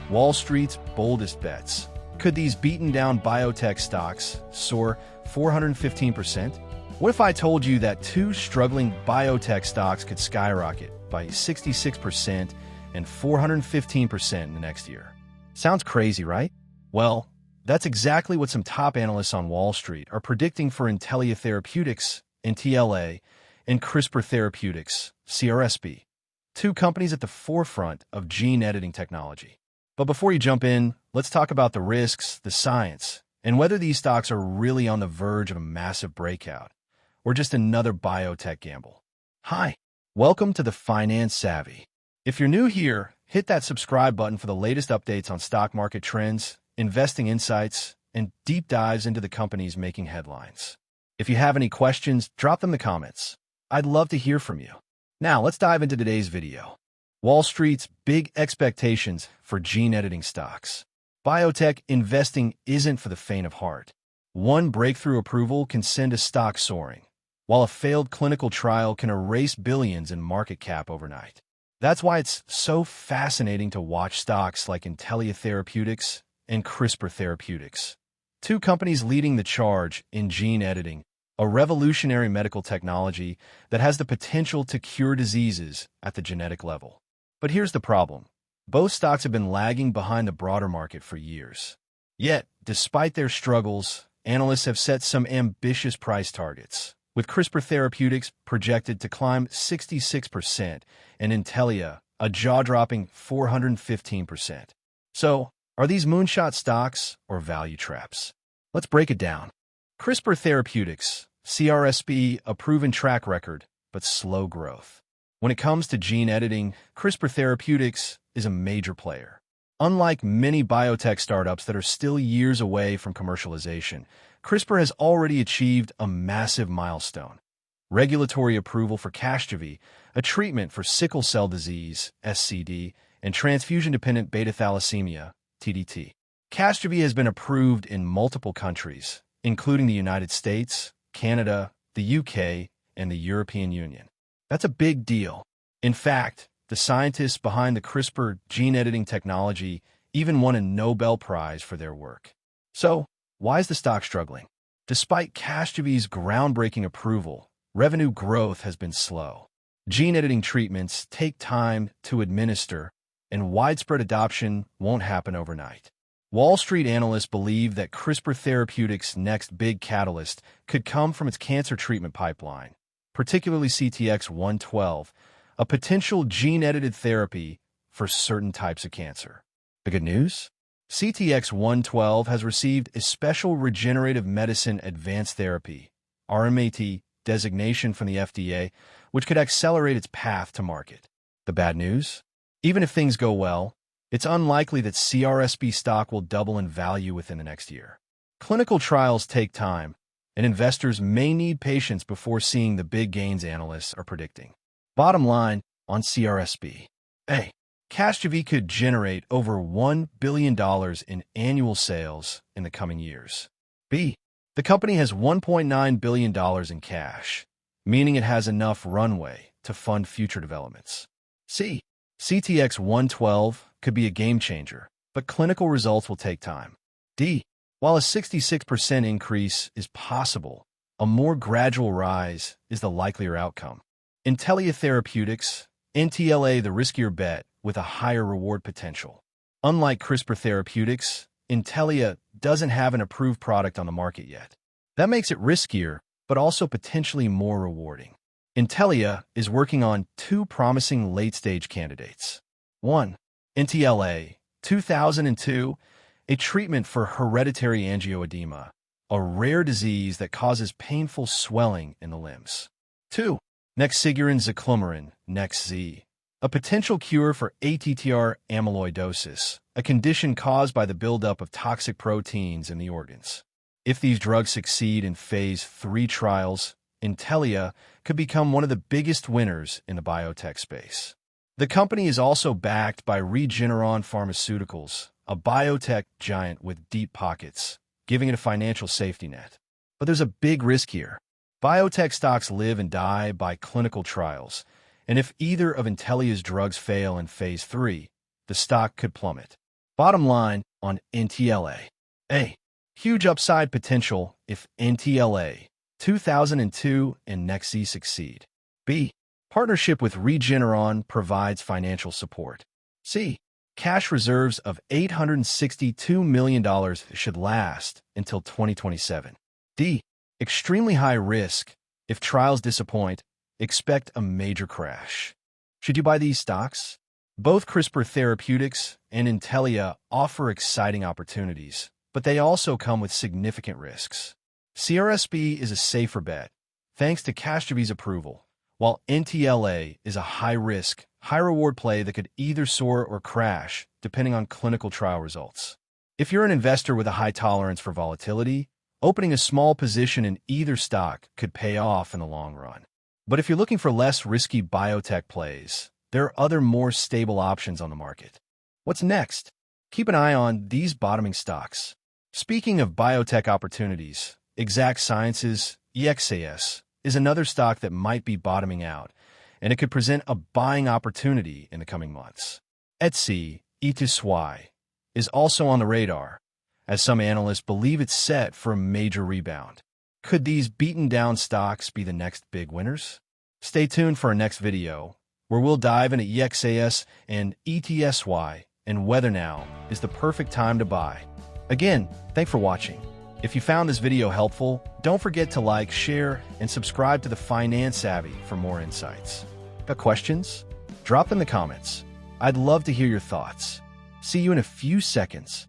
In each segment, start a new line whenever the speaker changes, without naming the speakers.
Wall Street's boldest bets. Could these beaten-down biotech stocks soar 415%? What if I told you that two struggling biotech stocks could skyrocket by 66% and 415% in the next year? Sounds crazy, right? Well, that's exactly what some top analysts on Wall Street are predicting for Intellia Therapeutics, Intellia, and CRISPR Therapeutics, CRISPR, two companies at the forefront of gene editing technology. But before you jump in, let's talk about the risks, the science, and whether these stocks are really on the verge of a massive breakout, or just another biotech gamble. Hi, welcome to the Finance Savvy. If you're new here, hit that subscribe button for the latest updates on stock market trends, investing insights, and deep dives into the companies making headlines. If you have any questions, drop them in the comments. I'd love to hear from you. Now, let's dive into today's video. Wall Street's big expectations for gene editing stocks. Biotech investing isn't for the faint of heart. One breakthrough approval can send a stock soaring, while a failed clinical trial can erase billions in market cap overnight. That's why it's so fascinating to watch stocks like Intellia Therapeutics and CRISPR Therapeutics, two companies leading the charge in gene editing, a revolutionary medical technology that has the potential to cure diseases at the genetic level. But here's the problem. Both stocks have been lagging behind the broader market for years. Yet, despite their struggles, analysts have set some ambitious price targets, with CRISPR Therapeutics projected to climb 66% and Intellia a jaw-dropping 415%. So, are these moonshot stocks or value traps? Let's break it down. CRISPR Therapeutics, CRISPR, a proven track record, but slow growth. When it comes to gene editing, CRISPR Therapeutics is a major player. Unlike many biotech startups that are still years away from commercialization, CRISPR has already achieved a massive milestone: regulatory approval for Casgevy, a treatment for sickle cell disease, SCD, and transfusion-dependent beta thalassemia, TDT. Casgevy has been approved in multiple countries, including the United States, Canada, the UK, and the European Union. That's a big deal. In fact, the scientists behind the CRISPR gene editing technology even won a Nobel Prize for their work. So, why is the stock struggling? Despite Casgevy's groundbreaking approval, revenue growth has been slow. Gene editing treatments take time to administer, and widespread adoption won't happen overnight. Wall Street analysts believe that CRISPR Therapeutics' next big catalyst could come from its cancer treatment pipeline, particularly CTX112, a potential gene-edited therapy for certain types of cancer. The good news? CTX112 has received a Special Regenerative Medicine Advanced Therapy, RMAT, designation from the FDA, which could accelerate its path to market. The bad news? Even if things go well, it's unlikely that CRISPR stock will double in value within the next year. Clinical trials take time, and investors may need patience before seeing the big gains analysts are predicting. Bottom line on CRISPR. A. Casgevy could generate over $1 billion in annual sales in the coming years. B. The company has $1.9 billion in cash, meaning it has enough runway to fund future developments. C. CTX112 could be a game changer, but clinical results will take time. D. While a 66% increase is possible, a more gradual rise is the likelier outcome. Intellia Therapeutics, Intellia the riskier bet with a higher reward potential. Unlike CRISPR Therapeutics, Intellia doesn't have an approved product on the market yet. That makes it riskier, but also potentially more rewarding. Intellia is working on two promising late-stage candidates. 1. Intellia, 2002, a treatment for hereditary angioedema, a rare disease that causes painful swelling in the limbs. 2. Nexiguran ziclumeran, NexZ, a potential cure for ATTR amyloidosis, a condition caused by the buildup of toxic proteins in the organs. If these drugs succeed in phase 3 trials, Intellia could become one of the biggest winners in the biotech space. The company is also backed by Regeneron Pharmaceuticals, a biotech giant with deep pockets, giving it a financial safety net. But there's a big risk here. Biotech stocks live and die by clinical trials, and if either of Intellia's drugs fail in phase 3, the stock could plummet. Bottom line on Intellia. A. Huge upside potential if Intellia 2002 and Nexi succeed. B. Partnership with Regeneron provides financial support. C. Cash reserves of $862 million should last until 2027. D. Extremely high risk. If trials disappoint, expect a major crash. Should you buy these stocks? Both CRISPR Therapeutics and Intellia offer exciting opportunities, but they also come with significant risks. CRSP is a safer bet, thanks to Castrovy's approval, while NTLA is a high-risk, high-reward play that could either soar or crash, depending on clinical trial results. If you're an investor with a high tolerance for volatility, opening a small position in either stock could pay off in the long run. But if you're looking for less risky biotech plays, there are other more stable options on the market. What's next? Keep an eye on these bottoming stocks. Speaking of biotech opportunities, Exact Sciences, EXAS, is another stock that might be bottoming out, and it could present a buying opportunity in the coming months. Etsy, ETSY, is also on the radar, as some analysts believe it's set for a major rebound. Could these beaten-down stocks be the next big winners? Stay tuned for our next video, where we'll dive into EXAS and ETSY and whether now is the perfect time to buy. Again, thanks for watching. If you found this video helpful, don't forget to like, share, and subscribe to the Finance Savvy for more insights. Got questions? Drop in the comments. I'd love to hear your thoughts. See you in a few seconds.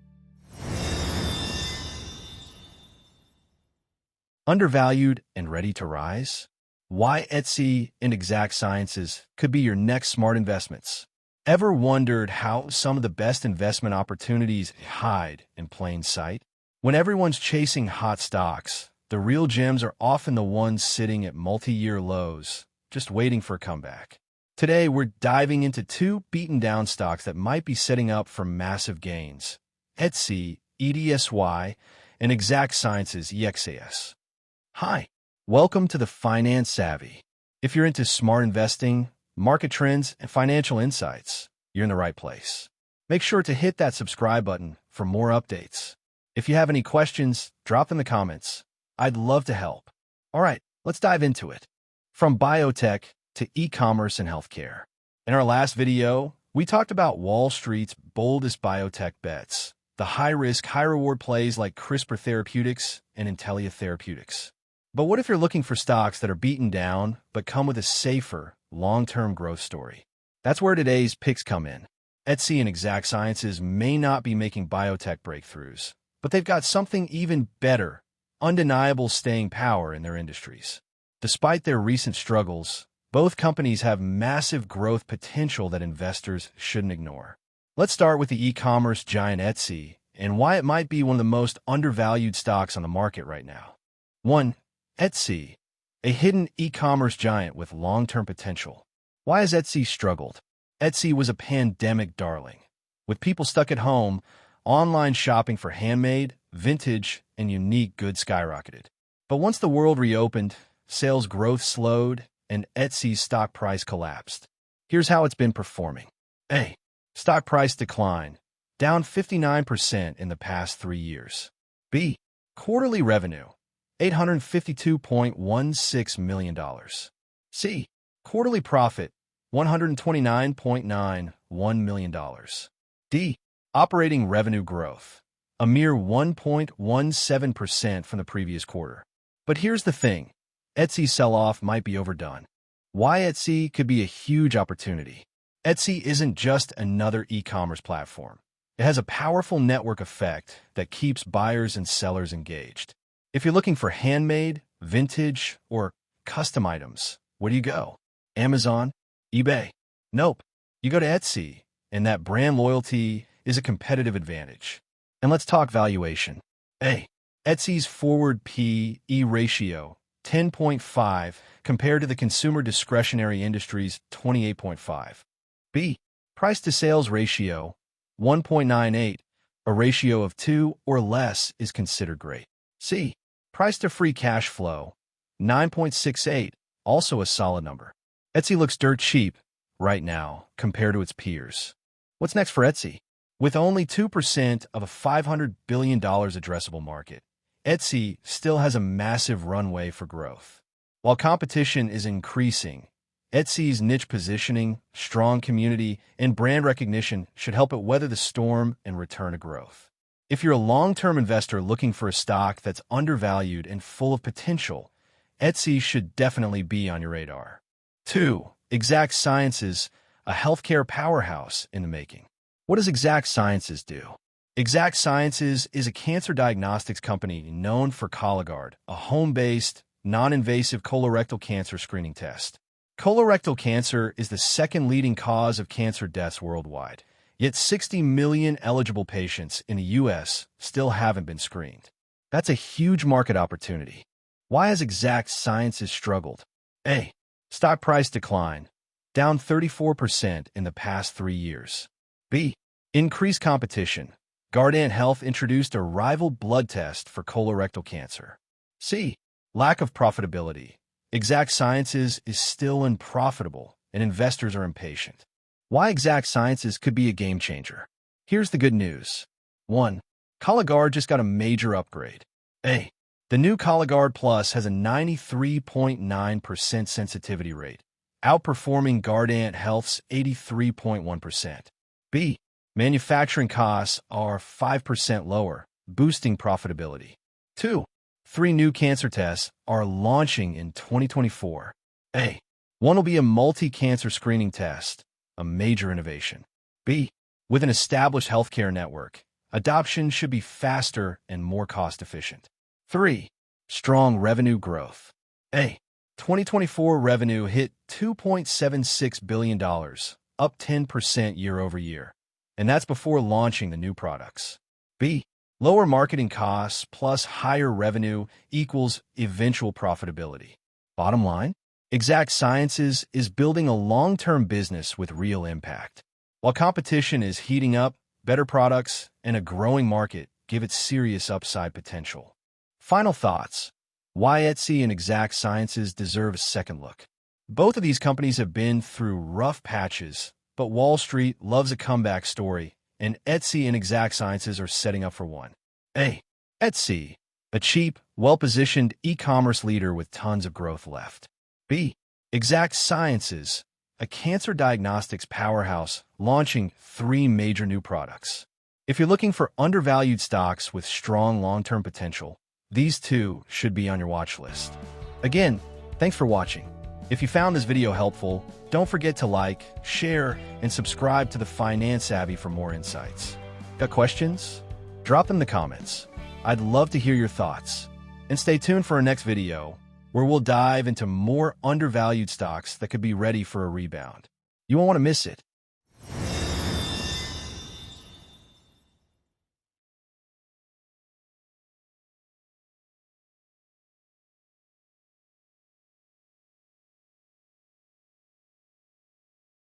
Undervalued and ready to rise? Why Etsy and Exact Sciences could be your next smart investments. Ever wondered how some of the best investment opportunities hide in plain sight? When everyone's chasing hot stocks, the real gems are often the ones sitting at multi-year lows, just waiting for a comeback. Today, we're diving into two beaten-down stocks that might be setting up for massive gains: Etsy, EDSY, and Exact Sciences, EXAS. Hi, welcome to the Finance Savvy. If you're into smart investing, market trends, and financial insights, you're in the right place. Make sure to hit that subscribe button for more updates. If you have any questions, drop in the comments. I'd love to help. All right, let's dive into it. From biotech to e-commerce and healthcare. In our last video, we talked about Wall Street's boldest biotech bets, the high-risk, high-reward plays like CRISPR Therapeutics and Intellia Therapeutics. But what if you're looking for stocks that are beaten down but come with a safer, long-term growth story? That's where today's picks come in. Etsy and Exact Sciences may not be making biotech breakthroughs, but they've got something even better: undeniable staying power in their industries. Despite their recent struggles, both companies have massive growth potential that investors shouldn't ignore. Let's start with the e-commerce giant Etsy and why it might be one of the most undervalued stocks on the market right now. 1. Etsy, a hidden e-commerce giant with long-term potential. Why has Etsy struggled? Etsy was a pandemic darling. With people stuck at home, online shopping for handmade, vintage, and unique goods skyrocketed. But once the world reopened, sales growth slowed, and Etsy's stock price collapsed. Here's how it's been performing. A. Stock price decline, down 59% in the past 3 years. B. Quarterly revenue, $852.16 million. C. Quarterly profit, $129.91 million. D. Operating revenue growth, a mere 1.17% from the previous quarter. But here's the thing. Etsy's sell-off might be overdone. Why Etsy could be a huge opportunity. Etsy isn't just another e-commerce platform. It has a powerful network effect that keeps buyers and sellers engaged. If you're looking for handmade, vintage, or custom items, where do you go? Amazon? eBay? Nope. You go to Etsy, and that brand loyalty is a competitive advantage. And let's talk valuation. A. Etsy's forward P/E ratio, 10.5, compared to the consumer discretionary industry's 28.5. B. Price-to-sales ratio, 1.98. A ratio of 2 or less is considered great. C. Price-to-free cash flow, 9.68, also a solid number. Etsy looks dirt cheap right now compared to its peers. What's next for Etsy? With only 2% of a $500 billion addressable market, Etsy still has a massive runway for growth. While competition is increasing, Etsy's niche positioning, strong community, and brand recognition should help it weather the storm and return to growth. If you're a long-term investor looking for a stock that's undervalued and full of potential, Etsy should definitely be on your radar. 2. Exact Sciences, a healthcare powerhouse in the making. What does Exact Sciences do? Exact Sciences is a cancer diagnostics company known for Cologuard, a home-based, non-invasive colorectal cancer screening test. Colorectal cancer is the second leading cause of cancer deaths worldwide, yet 60 million eligible patients in the U.S. still haven't been screened. That's a huge market opportunity. Why has Exact Sciences struggled? A. Stock price decline, down 34% in the past 3 years. B. Increased competition. Guardant Health introduced a rival blood test for colorectal cancer. C. Lack of profitability. Exact Sciences is still unprofitable, and investors are impatient. Why Exact Sciences could be a game changer? Here's the good news. 1. Cologuard just got a major upgrade. A. The new Cologuard Plus has a 93.9% sensitivity rate, outperforming Guardant Health's 83.1%. B. Manufacturing costs are 5% lower, boosting profitability. 2. 3 new cancer tests are launching in 2024. A. One will be a multi-cancer screening test, a major innovation. B. With an established healthcare network, adoption should be faster and more cost-efficient. 3. Strong revenue growth. A. 2024 revenue hit $2.76 billion, up 10% year over year. And that's before launching the new products. B. Lower marketing costs plus higher revenue equals eventual profitability. Bottom line, Exact Sciences is building a long-term business with real impact. While competition is heating up, better products and a growing market give it serious upside potential. Final thoughts. Why Etsy and Exact Sciences deserve a second look. Both of these companies have been through rough patches, but Wall Street loves a comeback story, and Etsy and Exact Sciences are setting up for one. A. Etsy, a cheap, well-positioned e-commerce leader with tons of growth left. B. Exact Sciences, a cancer diagnostics powerhouse launching 3 major new products. If you're looking for undervalued stocks with strong long-term potential, these 2 should be on your watch list. Again, thanks for watching. If you found this video helpful, don't forget to like, share, and subscribe to the Finance Savvy for more insights. Got questions? Drop them in the comments. I'd love to hear your thoughts. And stay tuned for our next video, where we'll dive into more undervalued stocks that could be ready for a rebound. You won't want to miss it.